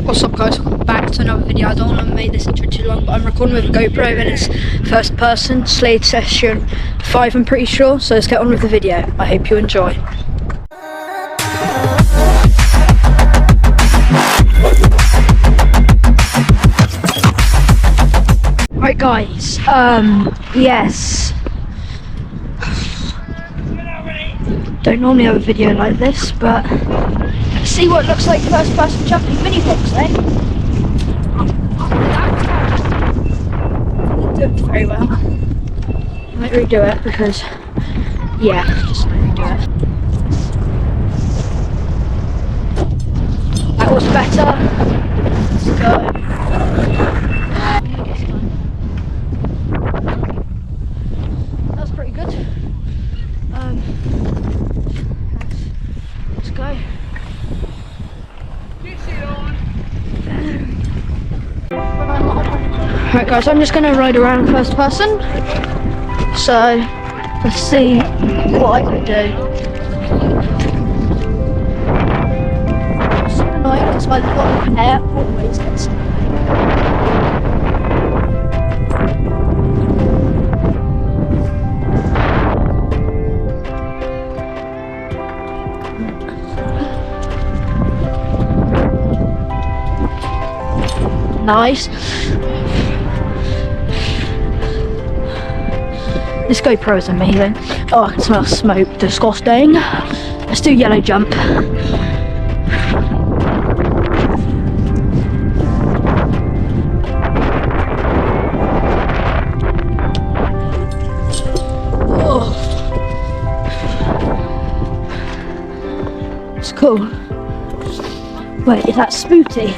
What's up guys, welcome back to another video. I don't want to make this intro too long, but I'm recording with a GoPro and it's first person, Slades session 5 I'm pretty sure, so let's get on with the video. I hope you enjoy. Right guys, yes. Don't normally have a video like this, but let's see what it looks like first person jumping mini box, eh? Didn't do it very well. I might redo it because, yeah, just redo it. That was better. Let's go. That's pretty good. Let's go. Right guys, I'm just going to ride around first person, so let's see what I can do. It's super annoying because my little hair always gets in the way. Nice. This GoPro is amazing. Oh, I can smell smoke. Disgusting. Let's do yellow jump. Oh. It's cool. Wait, is that Spooty?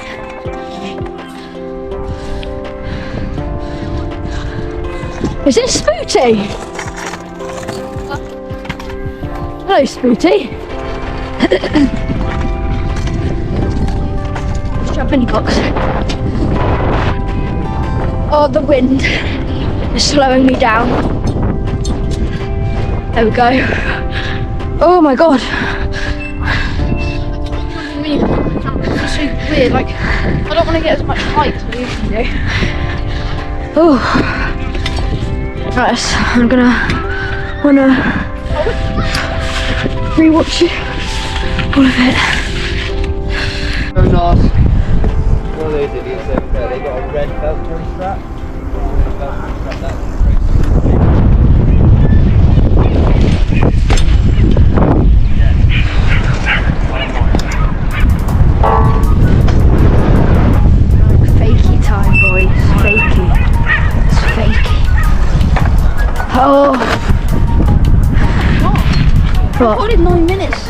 Is it Spooty? Hello, Spooty. Let's jump in box. Oh, the wind is slowing me down. There we go. Oh my god. It's so weird, like, I don't want to get as much height as I usually do. Oh. Right, I'm wanna rewatch all of it. So nice. One of those idiots over there, they got a red Velcro strap. Fakey time, boys. Fakey. It's fakey. Oh. What? I recorded 9 minutes.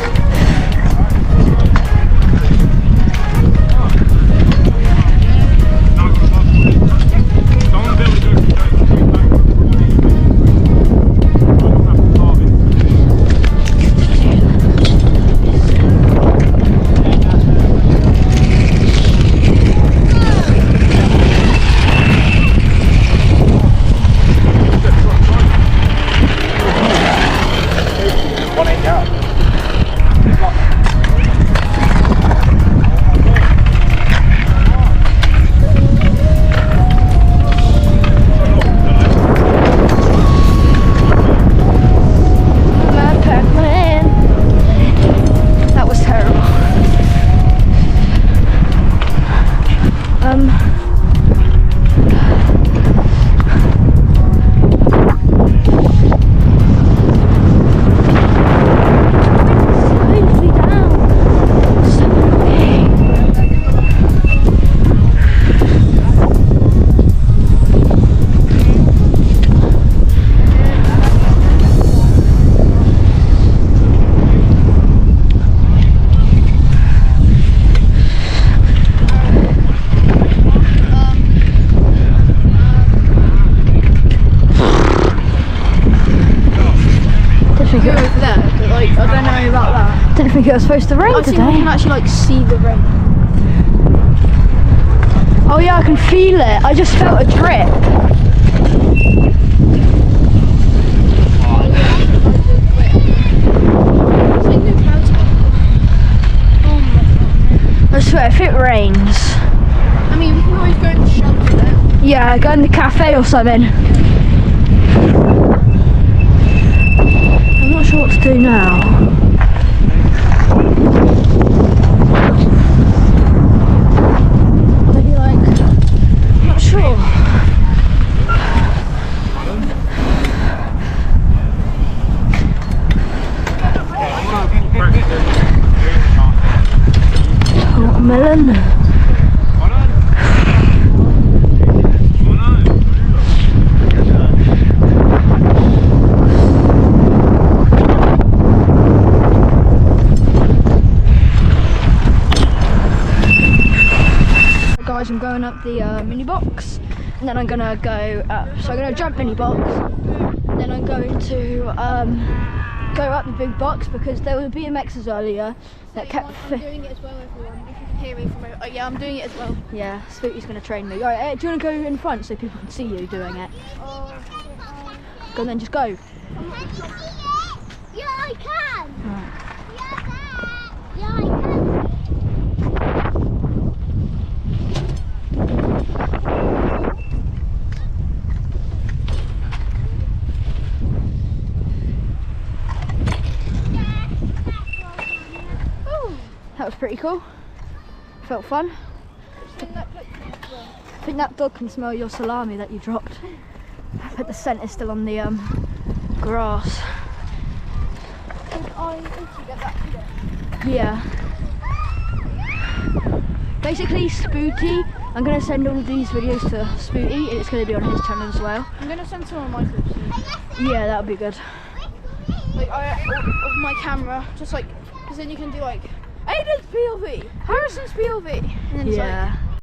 Didn't think it was supposed to rain today. I can actually like see the rain. Oh yeah, I can feel it. I just felt a drip. I swear, if it rains, I mean, we can always go and shelter there. Yeah, go in the cafe or something. I'm not sure what to do now. Maybe like, I'm not sure. Watermelon. Guys, I'm going up the mini box, and then I'm gonna go up. So I'm gonna jump mini box, and then I'm going to go up the big box because there were BMXs earlier that kept. I'm doing it as well, everyone. If you can hear me from over. Oh yeah, I'm doing it as well. Yeah, Spooky's gonna train me. Alright, do you wanna go in front so people can see you doing it? Go then, just go. Yeah, I can. Right. Yeah, I can. That was pretty cool. Felt fun. I think that dog can smell your salami that you dropped. But the scent is still on the grass. Could I also get that today? Yeah. Basically, Spooty, I'm going to send all of these videos to Spooty, and it's going to be on his channel as well. I'm going to send some of my clips in. Yeah, that would be good. Like, of my camera, just like, because then you can do like, Aiden's POV, Harrison's POV, and then it's Yeah. like,